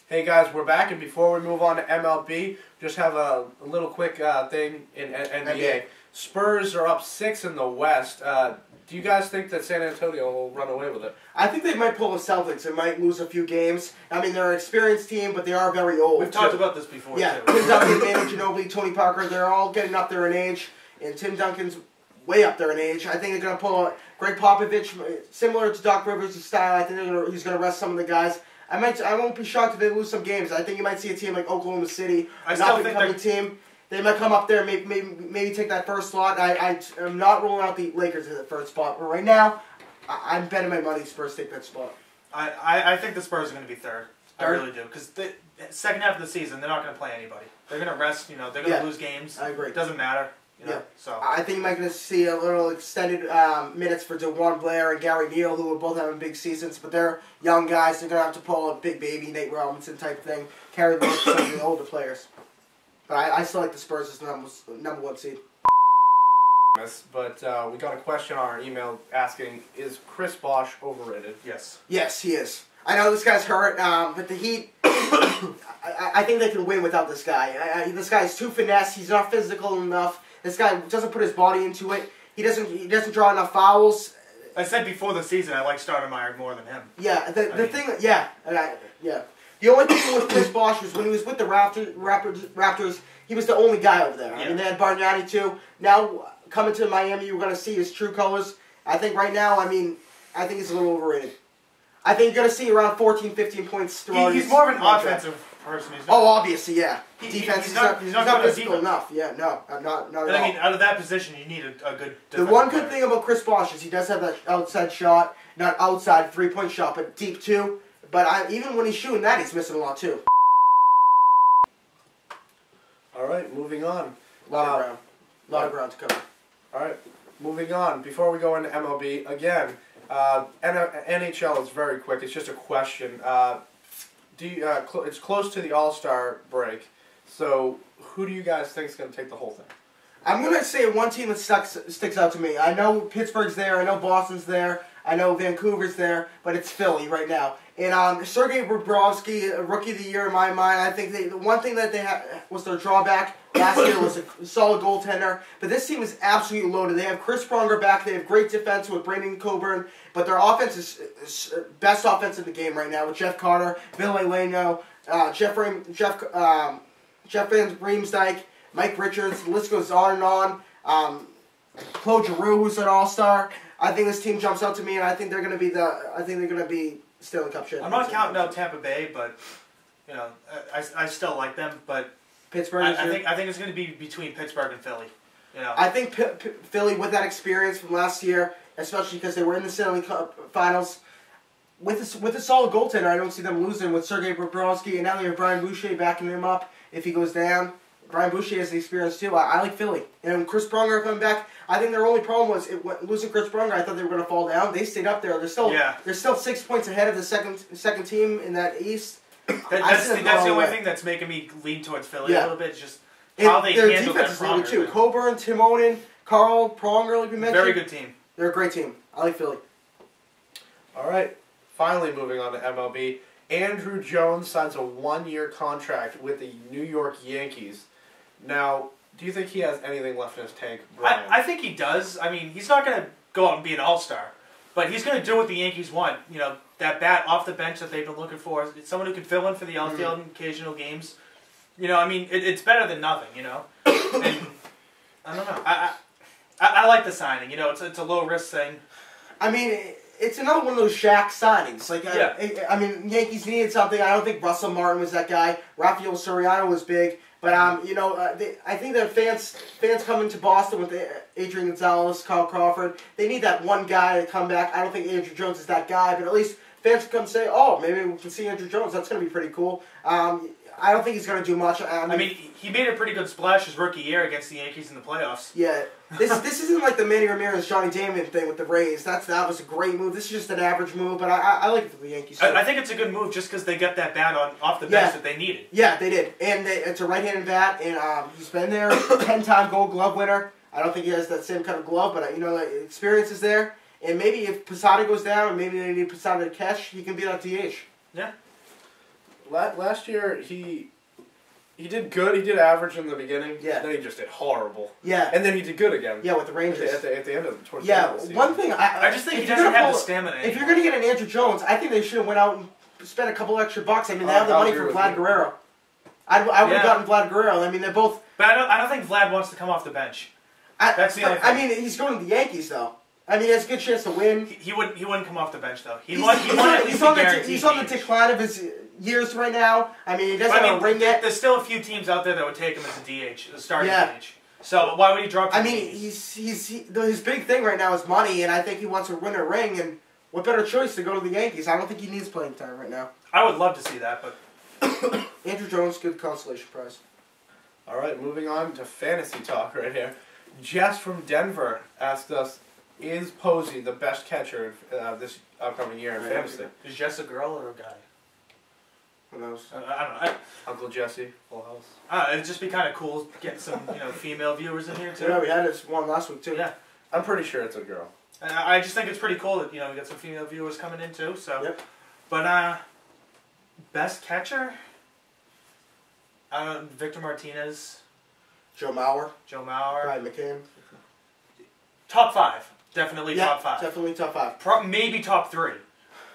Hey guys, we're back, and before we move on to MLB, just have a little quick thing in NBA. Spurs are up 6 in the West. Do you guys think that San Antonio will run away with it? I think they might pull the Celtics. They might lose a few games. I mean, they're an experienced team, but they are very old. We've talked about this before, yeah, too. Tim Duncan, Manu Ginobili, Tony Parker, they're all getting up there in age, and Tim Duncan's way up there in age. I think they're going to pull Greg Popovich, similar to Doc Rivers' style. I think he's going to rest some of the guys. I won't be shocked if they lose some games. I think you might see a team like Oklahoma City, an up-and-coming team. They might come up there and maybe take that first slot. I'm not ruling out the Lakers at the first spot, but right now, I'm betting my money Spurs take that spot. I think the Spurs are going to be third. I really do. Because the second half of the season, they're not going to play anybody. They're going to rest. They're going to lose games. I agree. It doesn't matter. So I think you might going to see a little extended minutes for DeJuan Blair and Gary Neal, who are both having big seasons, but they're young guys. They're going to have to pull a big baby Nate Robinson type thing, carry the some of the older players. But I still like the Spurs as number one seed. But we got a question on our email asking, is Chris Bosh overrated? Yes. Yes, he is. I know this guy's hurt, but the Heat, I think they can win without this guy. This guy's too finesse. He's not physical enough. This guy doesn't put his body into it. He doesn't draw enough fouls. I said before the season I like Stoudemire more than him. Yeah, The only thing with Chris Bosh was when he was with the Raptors, he was the only guy over there. Yeah. I mean, they had Bargnani too. Now, coming to Miami, you're going to see his true colors. I think right now, I think he's a little overrated. I think you're going to see around 14, 15 points throughout. He's more of an offensive person. Obviously, yeah. Defense, he's not physical enough. Yeah, no, not at all. I mean, out of that position, you need a good The one good thing about Chris Bosh is he does have that outside shot, not outside three-point shot, but deep too. But even when he's shooting that, he's missing a lot too. All right, moving on. A lot of ground to cover. All right, moving on. Before we go into MLB, again, NHL is very quick. It's just a question. It's close to the All-Star break, so who do you guys think is going to take the whole thing? I'm going to say one team that sticks out to me. I know Pittsburgh's there. I know Boston's there. I know Vancouver's there, but it's Philly right now. And Sergei Bobrovsky, Rookie of the Year in my mind, I think the one thing that they had was their drawback last year was a solid goaltender. But this team is absolutely loaded. They have Chris Pronger back. They have great defense with Brandon Coburn. But their offense is best offense in the game right now with Jeff Carter, Bill Aleno, Jeff Van Riemsdyk, Mike Richards. The list goes on and on. Claude Giroux, who's an all-star. I think this team jumps out to me, and I think they're going to be Stanley Cup champions. I'm not counting out Tampa Bay, but I still like them. But Pittsburgh. I think it's going to be between Pittsburgh and Philly. I think Philly, with that experience from last year, especially because they were in the Stanley Cup Finals, with a solid goaltender, I don't see them losing with Sergei Bobrovsky, and now they have Brian Boucher backing him up if he goes down. Brian Boucher has the experience too. I like Philly. And Chris Pronger coming back, I think their only problem was losing Chris Pronger. I thought they were going to fall down. They stayed up there. They're still 6 points ahead of the second team in that East. That's the only thing that's making me lean towards Philly a little bit. Is just how they handle that Pronger too. Thing. Coburn, Timonen, Carl Pronger, like we mentioned. Very good team. They're a great team. I like Philly. All right. Finally, moving on to MLB. Andrew Jones signs a 1-year contract with the New York Yankees. Now, do you think he has anything left in his tank, Brian? I think he does. I mean, he's not going to go out and be an all-star, but he's going to do what the Yankees want. That bat off the bench that they've been looking for. It's someone who can fill in for the outfield in occasional games. I mean, it's better than nothing, And I don't know. I like the signing. It's a low-risk thing. I mean, it's another one of those Shaq signings. I mean, Yankees needed something. I don't think Russell Martin was that guy. Rafael Soriano was big. But, I think that fans coming to Boston with Adrian Gonzalez, Kyle Crawford, they need that one guy to come back. I don't think Andrew Jones is that guy, but at least fans can come say, oh, maybe we can see Andrew Jones. That's going to be pretty cool. I don't think he's going to do much. I mean, he made a pretty good splash his rookie year against the Yankees in the playoffs. Yeah. This isn't like the Manny Ramirez, Johnny Damon thing with the Rays. That was a great move. This is just an average move, but I like it for the Yankees. I think it's a good move just because they got that bat off the bench that they needed. Yeah, they did. And it's a right-handed bat, and he's been there, 10-time Gold Glove winner. I don't think he has that same kind of glove, but the experience is there. And maybe if Posada goes down, and maybe they need Posada to catch, he can be that DH. Yeah. last year he did good. He did average in the beginning. Yeah. Then he just did horrible. Yeah. And then he did good again. Yeah, with the Rangers. At the end of towards yeah, the end of the season. one thing I just think he doesn't have the stamina. If you're going to get an Andrew Jones, I think they should have went out and spent a couple extra bucks. I mean, they have the I'll money agree for with Vlad you. Guerrero. I would have gotten Vlad Guerrero. I mean, they're both. But I don't think Vlad wants to come off the bench. That's the only thing. I mean, he's going to the Yankees though. I mean, he has a good chance to win. He wouldn't come off the bench though. He's on the decline of his years right now. I mean, he doesn't have a ring yet. There's still a few teams out there that would take him as a DH, a starting DH. So why would he drop? I mean, his big thing right now is money, and I think he wants to win a ring. And what better choice to go to the Yankees? I don't think he needs playing time right now. I would love to see that, but Andrew Jones, good consolation prize. All right, moving on to fantasy talk right here. Jess from Denver asked us, is Posey the best catcher this upcoming year in fantasy? Is Jess a girl or a guy? Who knows? I don't know. Uncle Jesse, full house. It'd just be kind of cool getting some female viewers in here too. Yeah, we had this one last week too. Yeah. I'm pretty sure it's a girl. I just think it's pretty cool that we got some female viewers coming in too. So. Yep. But best catcher. Victor Martinez. Joe Mauer. Ryan McCann. Top 5. Definitely top 5. Definitely top 5. Maybe top 3.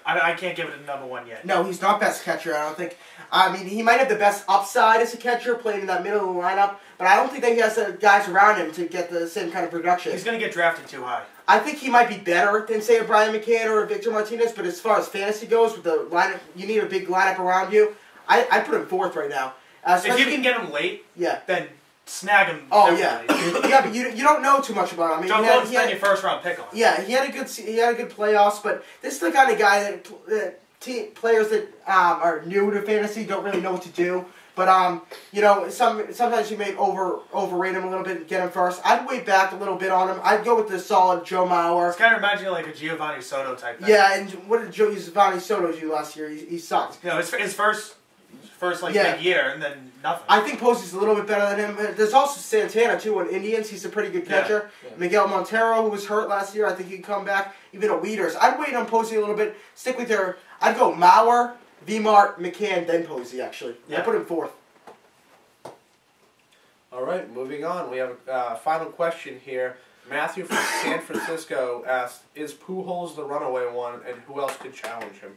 I can't give it a number 1 yet. No, he's not best catcher, I don't think. I mean, he might have the best upside as a catcher, playing in that middle of the lineup, but I don't think that he has the guys around him to get the same kind of production. He's going to get drafted too high. I think he might be better than, say, a Brian McCann or a Victor Martinez, but as far as fantasy goes, with the lineup, you need a big lineup around you. I put him 4th right now. If you can get him late, then snag him. Oh definitely. Yeah, but you don't know too much about him. I mean, don't spend your first round pick on him. Yeah, he had a good playoffs, but this is the kind of guy that players that are new to fantasy don't really know what to do. But sometimes you may overrate him a little bit and get him first. I'd wait back a little bit on him. I'd go with the solid Joe Mauer. It's kind of reminds me of like a Giovanni Soto type thing. Yeah, and what did Giovanni Soto do last year? He sucked. His first big year, and then nothing. I think Posey's a little bit better than him. There's also Santana, too, on Indians. He's a pretty good catcher. Yeah. Miguel Montero, who was hurt last year, I think he can come back. Even a Weeders. I'd wait on Posey a little bit. Stick with I'd go Mauer, Vmart, McCann, then Posey, actually. Yeah. I put him 4th. All right, moving on. We have a final question here. Matthew from San Francisco asked, is Pujols the runaway one, and who else could challenge him?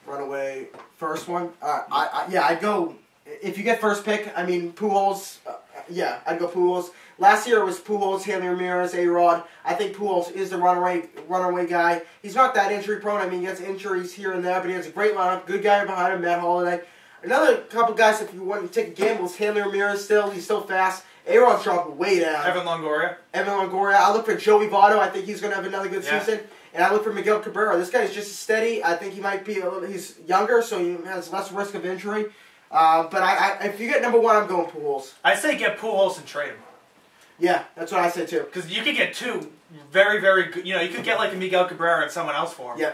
Runaway first one. I'd go. If you get first pick, I mean Pujols. I'd go Pujols. Last year it was Pujols, Hanley Ramirez, A-Rod. I think Pujols is the runaway guy. He's not that injury prone. I mean, he gets injuries here and there, but he has a great lineup. Good guy behind him, Matt Holliday. Another couple guys, if you want to take a gamble, is Hanley Ramirez still. He's still fast. A-Rod's dropping way down. Evan Longoria. I look for Joey Votto. I think he's going to have another good season. And I look for Miguel Cabrera. This guy's just steady. I think he might be he's younger, so he has less risk of injury. But if you get number 1, I'm going Pujols. I say get Pujols and trade him. Yeah, that's what I say too. Because you could get 2 very, very good. You could get like a Miguel Cabrera and someone else for him. Yeah.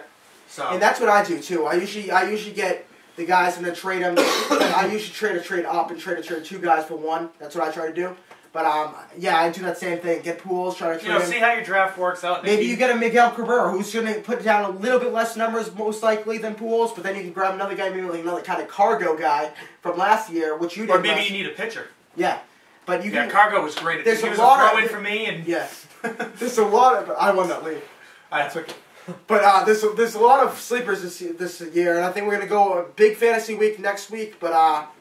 So. And that's what I do too. I usually get the guys and then trade them. I usually trade up and trade 2 guys for 1. That's what I try to do. But I do that same thing. Get Pujols, try to trade him. See how your draft works out. Maybe you get a Miguel Cabrera, who's going to put down a little bit less numbers, most likely, than Pujols. But then you can grab another guy, maybe like another kind of cargo guy from last year, which you did. Or maybe you need a pitcher. Yeah, but Cargo was great. There's he was a lot a throw-in for me, and yes, there's a lot of. I won that league. I took it. But there's a lot of sleepers this year, and I think we're gonna go a big fantasy week next week. But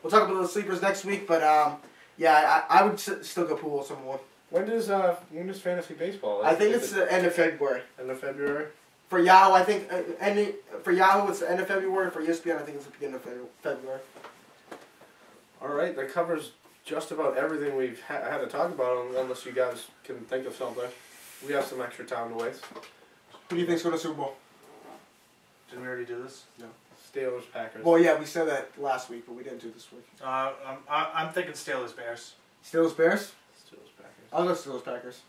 we'll talk about the sleepers next week. But I would still go Pujols number 1. When does fantasy baseball? I think it's the end of February. End of February. For Yahoo, I think for Yahoo it's the end of February. For ESPN, I think it's the beginning of February. All right, that covers just about everything we've had to talk about, unless you guys can think of something. We have some extra time to waste. Who do you think's going to Super Bowl? Did we already do this? No. Steelers, Packers. Well, yeah, we said that last week, but we didn't do it this week. I'm thinking Steelers, Bears. Steelers, Bears? Steelers, Packers. I'll go Steelers, Packers.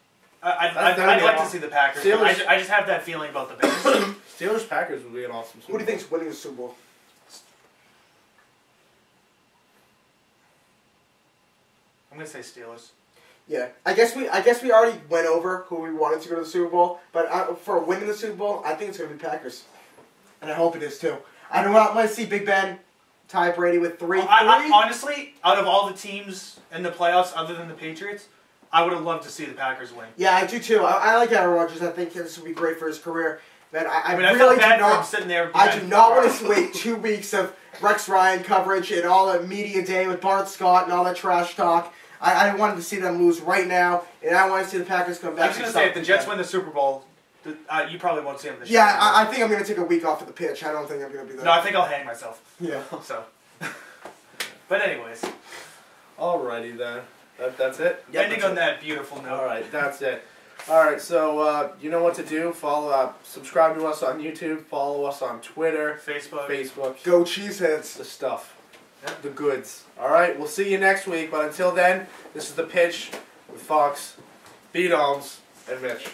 I'd like to see the Packers. I just have that feeling about the Bears. Steelers, Packers would be an awesome Super Bowl. Who do you think's winning the Super Bowl? I'm gonna say Steelers. Yeah, I guess we already went over who we wanted to go to the Super Bowl, but for winning the Super Bowl, I think it's going to be Packers, and I hope it is too. I don't want to see Big Ben tie Brady with 3. Honestly, out of all the teams in the playoffs other than the Patriots, I would have loved to see the Packers win. Yeah, I do too. I like Aaron Rodgers. I think this would be great for his career. But I mean, I really felt bad do for not. him sitting there. I do not want to wait 2 weeks of Rex Ryan coverage and all that media day with Bart Scott and all that trash talk. I wanted to see them lose right now, and I want to see the Packers come back. I was going to say, if the Jets win the Super Bowl, you probably won't see them this year. Yeah, I think I'm going to take a week off of the pitch. I don't think I'm going to be there. No, I think I'll hang myself. Yeah. So. But anyways. Alrighty then. That's it? Ending on that beautiful note. Alright, that's it. Alright, so you know what to do. Subscribe to us on YouTube. Follow us on Twitter. Facebook. Go Cheeseheads. The stuff. The goods. Alright, we'll see you next week. But until then, this is The Pitch with Fox, B-Doms, and Mitch.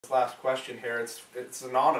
last question here. It's anonymous.